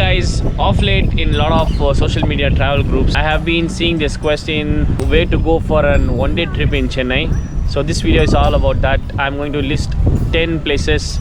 guys, off late in a lot of social media travel groups, I have been seeing this question where to go for an one-day trip in Chennai. So this video is all about that. I'm going to list 10 places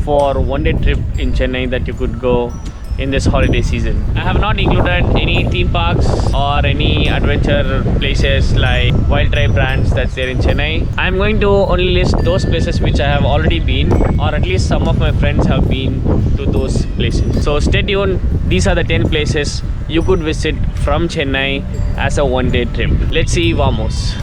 for one-day trip in Chennai that you could go in this holiday season. I have not included any theme parks or any adventure places like Wild Tribe Brands that's there in Chennai. I'm going to only list those places which I have already been, or at least some of my friends have been to those places. So stay tuned. These are the 10 places you could visit from Chennai as a one-day trip. Let's see, vamos.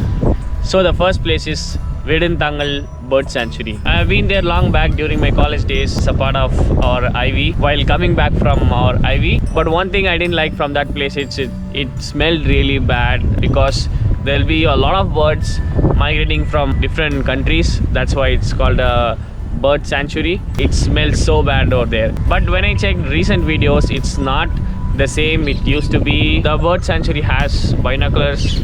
So the first place is Vedanthangal Bird Sanctuary. I have been there long back during my college days as a part of our IV while coming back from our IV. But one thing I didn't like from that place, it smelled really bad because there'll be a lot of birds migrating from different countries. That's why it's called a bird sanctuary. It smells so bad over there. But when I checked recent videos, it's not the same it used to be. The bird sanctuary has binoculars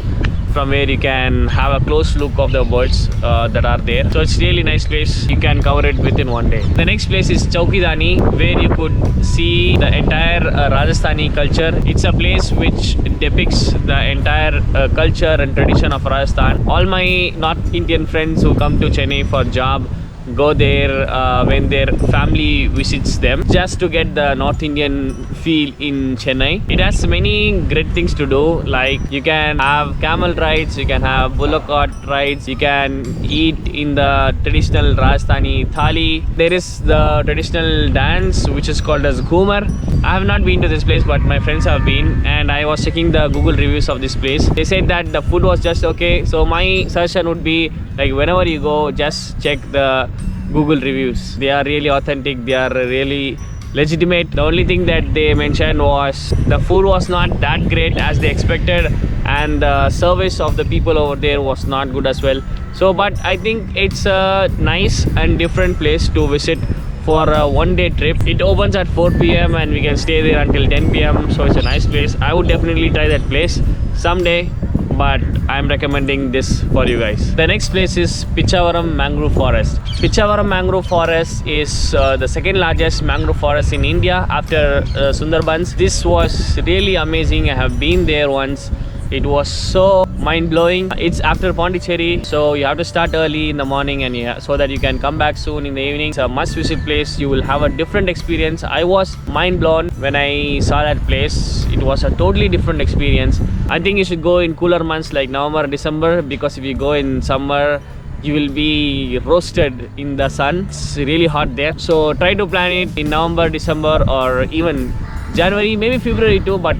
from where you can have a close look of the birds that are there. So it's really nice place. You can cover it within one day. The next place is Chowkidani, where you could see the entire Rajasthani culture. It's a place which depicts the entire culture and tradition of Rajasthan. All my North Indian friends who come to Chennai for job go there when their family visits them, just to get the North Indian feel in Chennai. It has many great things to do, like you can have camel rides, you can have bullock cart rides, you can eat in the traditional Rajasthani thali. There is the traditional dance which is called as Ghumar. I have not been to this place, but my friends have been, and I was checking the Google reviews of this place. They said that the food was just okay. So my suggestion would be, like, whenever you go, just check the Google reviews. They are really authentic, they are really legitimate. The only thing that they mentioned was the food was not that great as they expected, and the service of the people over there was not good as well. So but I think it's a nice and different place to visit for a one-day trip. It opens at 4 p.m. and we can stay there until 10 p.m. So it's a nice place. I would definitely try that place someday, but I'm recommending this for you guys. The next place is Pichavaram Mangrove Forest. Pichavaram Mangrove Forest is the second largest mangrove forest in India after Sundarbans. This was really amazing. I have been there once. It was so mind-blowing. It's after Pondicherry, so you have to start early in the morning and so that you can come back soon in the evening. It's a must-visit place. You will have a different experience. I was mind-blown when I saw that place. It was a totally different experience. I think you should go in cooler months like November, December, because if you go in summer, you will be roasted in the sun. It's really hot there. So try to plan it in November, December, or even January, maybe February too, but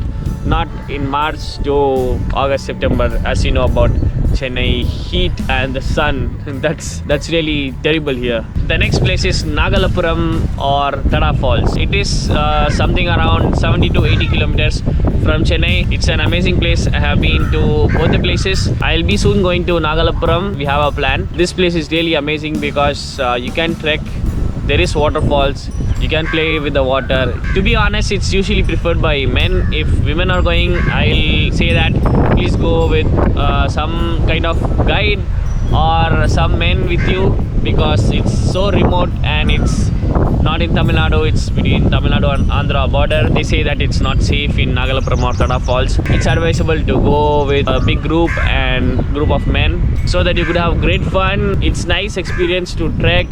not in March to August, September. As you know about Chennai heat and the sun, that's really terrible here. The next place is Nagalappuram or Tada Falls. It is something around 70 to 80 kilometers from Chennai. It's an amazing place. I have been to both the places. I'll be soon going to Nagalappuram. We have a plan. This place is really amazing because you can trek. There is waterfalls. You can play with the water. To be honest, it's usually preferred by men. If women are going, I'll say that please go with some kind of guide or some men with you, because it's so remote and it's not in Tamil Nadu. It's between Tamil Nadu and Andhra border. They say that it's not safe in Nagalappuram or Tada Falls. It's advisable to go with a big group and group of men so that you could have great fun. It's nice experience to trek,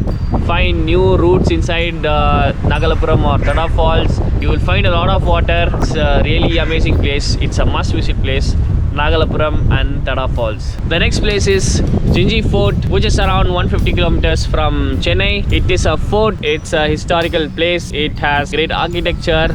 find new routes inside Nagalappuram or Tada Falls. You will find a lot of water. It's a really amazing place. It's a must-visit place. Nagalappuram and Tada Falls. The next place is Jinji Fort, which is around 150 kilometers from Chennai. It is a fort. It's a historical place. It has great architecture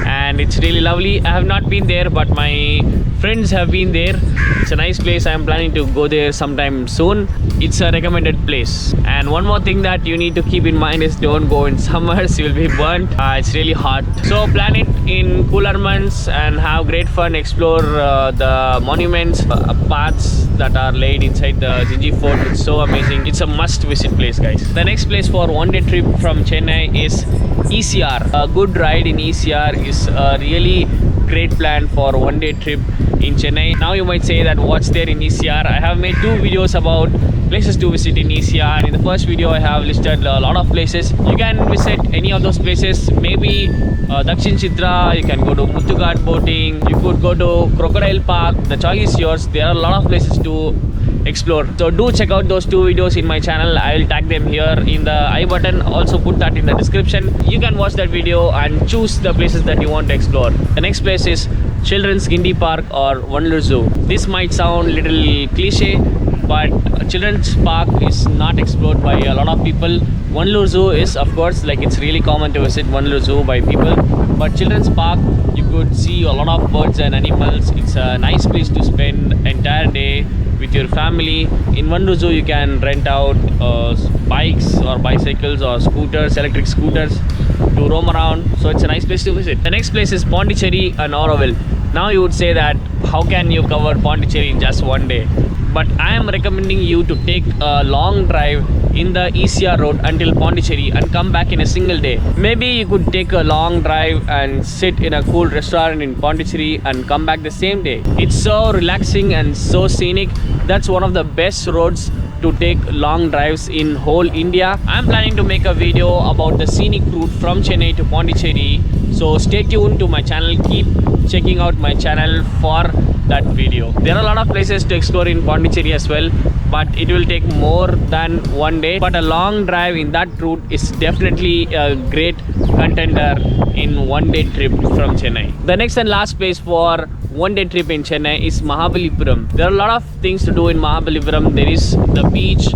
and it's really lovely. I have not been there, but my friends have been there. It's a nice place. I am planning to go there sometime soon. It's a recommended place. And one more thing that you need to keep in mind is don't go in summers. You will be burnt. It's really hot. So plan it in cooler months and have great fun. Explore the monuments, paths that are laid inside the Jinji Fort. It's so amazing. It's a must-visit place, guys. The next place for one-day trip from Chennai is ECR. A good ride in ECR is a really great plan for one day trip in Chennai. Now you might say that what's there in ECR. I have made 2 videos about places to visit in ECR, and in the first video I have listed a lot of places. You can visit any of those places. Maybe Dakshin Chitra, you can go to Muttughat boating, you could go to Crocodile Park. The choice is yours. There are a lot of places to explore, so do check out those 2 videos in my channel. I will tag them here in the I button, also put that in the description. You can watch that video and choose the places that you want to explore. The next place is Children's Guindy Park or Vandoor Zoo. This might sound little cliche, but Children's Park is not explored by a lot of people. Vandoor Zoo is, of course, like it's really common to visit Vandoor Zoo by people, but Children's Park, you could see a lot of birds and animals. It's a nice place to spend entire day with your family. In Vandoor Zoo, you can rent out bikes or bicycles or scooters, electric scooters, to roam around. So it's a nice place to visit. The next place is Pondicherry and Auroville. Now you would say that how can you cover Pondicherry in just one day? But I am recommending you to take a long drive in the ECR road until Pondicherry and come back in a single day. Maybe you could take a long drive and sit in a cool restaurant in Pondicherry and come back the same day. It's so relaxing and so scenic. That's one of the best roads to take long drives in whole India. I'm planning to make a video about the scenic route from Chennai to Pondicherry, so stay tuned to my channel. Keep checking out my channel for that video. There are a lot of places to explore in Pondicherry as well, but it will take more than one day. But a long drive in that route is definitely a great contender in one day trip from Chennai. The next and last place for one day trip in Chennai is Mahabalipuram. There are a lot of things to do in Mahabalipuram. There is the beach,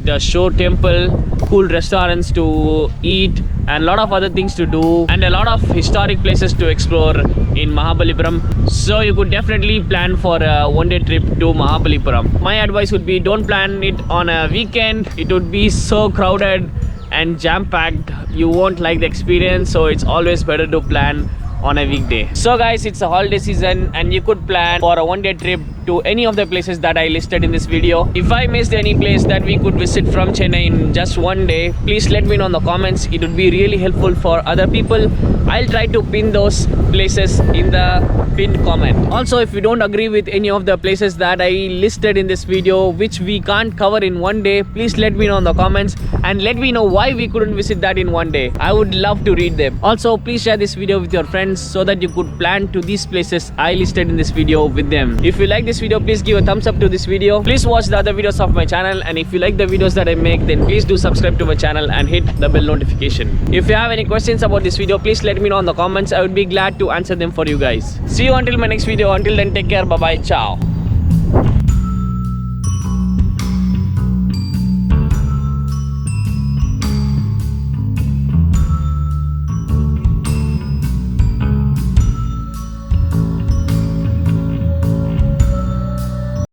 the Shore Temple, cool restaurants to eat, and a lot of other things to do, and a lot of historic places to explore in Mahabalipuram. So you could definitely plan for a one day trip to Mahabalipuram. My advice would be, don't plan it on a weekend. It would be so crowded and jam-packed. You won't like the experience, so it's always better to plan on a weekday. So guys, it's a holiday season and you could plan for a one day trip to any of the places that I listed in this video. If I missed any place that we could visit from Chennai in just one day, please let me know in the comments. It would be really helpful for other people. I'll try to pin those places in the pinned comment. Also, if you don't agree with any of the places that I listed in this video which we can't cover in one day, please let me know in the comments and let me know why we couldn't visit that in one day. I would love to read them. Also, please share this video with your friends so that you could plan to these places I listed in this video with them. If you like this video, please give a thumbs up to this video. Please watch the other videos of my channel, and if you like the videos that I make, then please do subscribe to my channel and hit the bell notification. If you have any questions about this video, please let me know in the comments. I would be glad to answer them for you guys. See you until my next video. Until then, take care. Bye bye. Ciao.